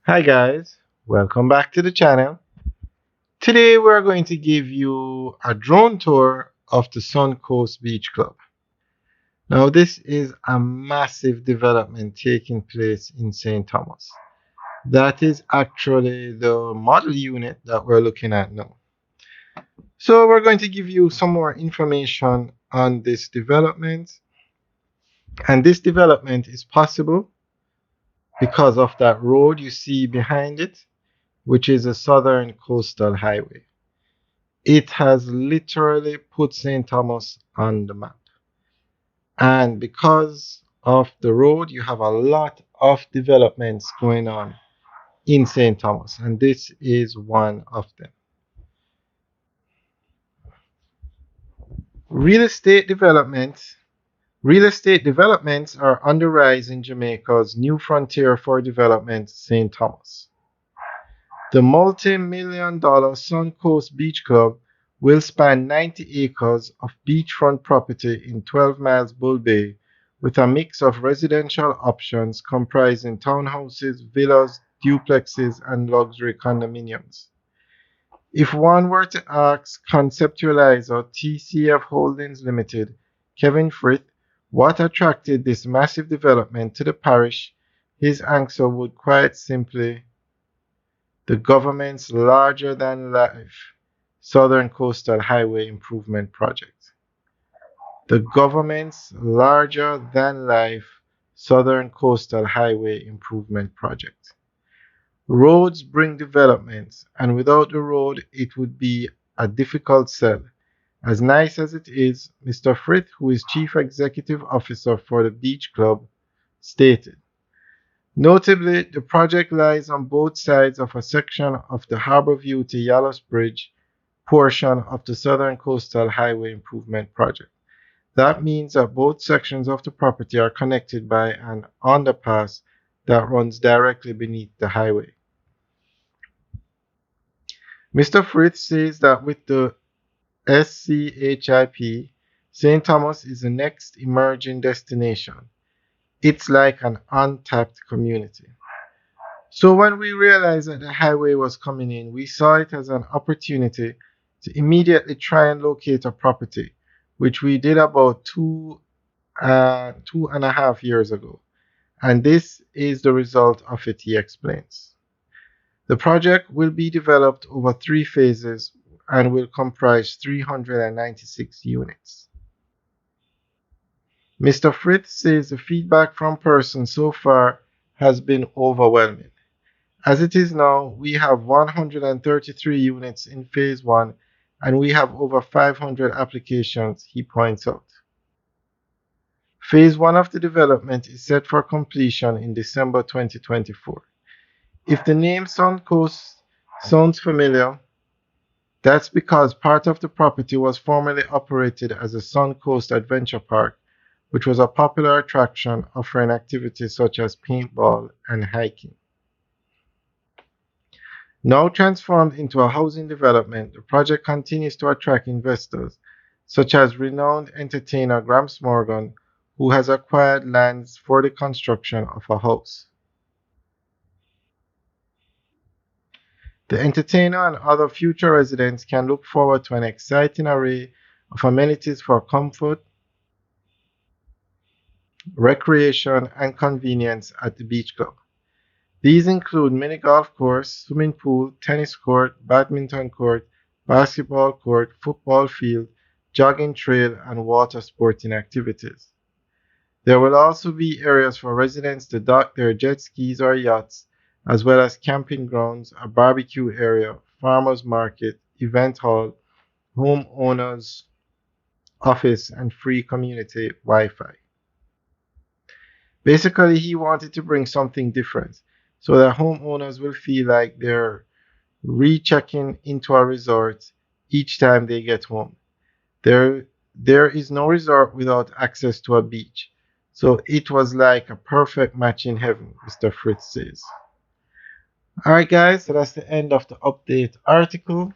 Hi guys, welcome back to the channel. Today we're going to give you a drone tour of the Suncoast Beach Club. Now this is a massive development taking place in St. Thomas. That is actually the model unit that we're looking at now. So we're going to give you some more information on this development. And this development is possible because of that road you see behind it, which is a Southern Coastal Highway. It has literally put St. Thomas on the map. And because of the road, you have a lot of developments going on in St. Thomas, and this is one of them. Real estate development. Real estate developments are on the rise in Jamaica's new frontier for development, St. Thomas. The multi-million dollar Suncoast Beach Club will span 90 acres of beachfront property in 12 miles Bull Bay, with a mix of residential options comprising townhouses, villas, duplexes, and luxury condominiums. If one were to ask conceptualizer TCF Holdings Limited, Kevin Frith, what attracted this massive development to the parish, his answer would quite simply the government's larger-than-life Southern Coastal Highway Improvement Project. The government's larger-than-life Southern Coastal Highway Improvement Project. Roads bring development, and without the road, it would be a difficult sell. As nice as it is, Mr. Frith, who is Chief Executive Officer for the Beach Club, stated, notably, the project lies on both sides of a section of the Harborview to Yallow's Bridge portion of the Southern Coastal Highway Improvement Project. That means that both sections of the property are connected by an underpass that runs directly beneath the highway. Mr. Fritz says that with the SCHIP, St. Thomas is the next emerging destination. It's like an untapped community. So when we realized that the highway was coming in, we saw it as an opportunity to immediately try and locate a property, which we did about two and a half years ago. And this is the result of it, he explains. The project will be developed over 3 phases and will comprise 396 units. Mr. Frith says the feedback from persons so far has been overwhelming. As it is now, we have 133 units in Phase 1 and we have over 500 applications, he points out. Phase 1 of the development is set for completion in December 2024. If the name Suncoast sounds familiar, that's because part of the property was formerly operated as a Suncoast Adventure Park, which was a popular attraction offering activities such as paintball and hiking. Now transformed into a housing development, the project continues to attract investors, such as renowned entertainer Gramps Morgan, who has acquired lands for the construction of a house. The entertainer and other future residents can look forward to an exciting array of amenities for comfort, recreation, and convenience at the beach club. These include mini golf course, swimming pool, tennis court, badminton court, basketball court, football field, jogging trail, and water sporting activities. There will also be areas for residents to dock their jet skis or yachts, as well as camping grounds, a barbecue area, farmers market, event hall, homeowners office, and free community Wi-Fi. Basically, he wanted to bring something different so that homeowners will feel like they're rechecking into a resort each time they get home. There is no resort without access to a beach, so it was like a perfect match in heaven, Mr. Fritz says. Alright guys, so that's the end of the update article.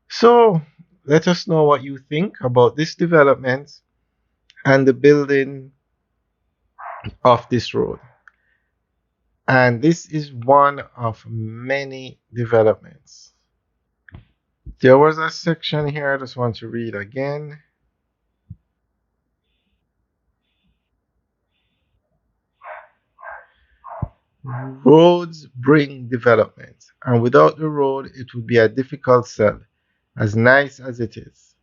So let us know what you think about this development and the building of this road. And this is one of many developments. There was a section here I just want to read again. Roads bring development, and without the road, it would be a difficult sell, as nice as it is.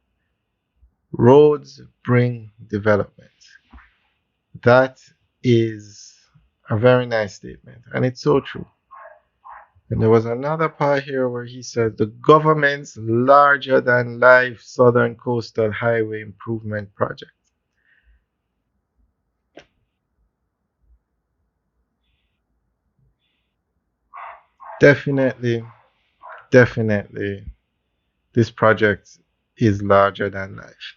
Roads bring development. That is a very nice statement, and it's so true. And there was another part here where he said the government's larger than life Southern Coastal Highway Improvement Project. Definitely, definitely, this project is larger than life.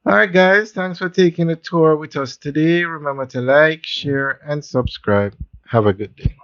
All right, guys, thanks for taking a tour with us today. Remember to like, share, and subscribe. Have a good day.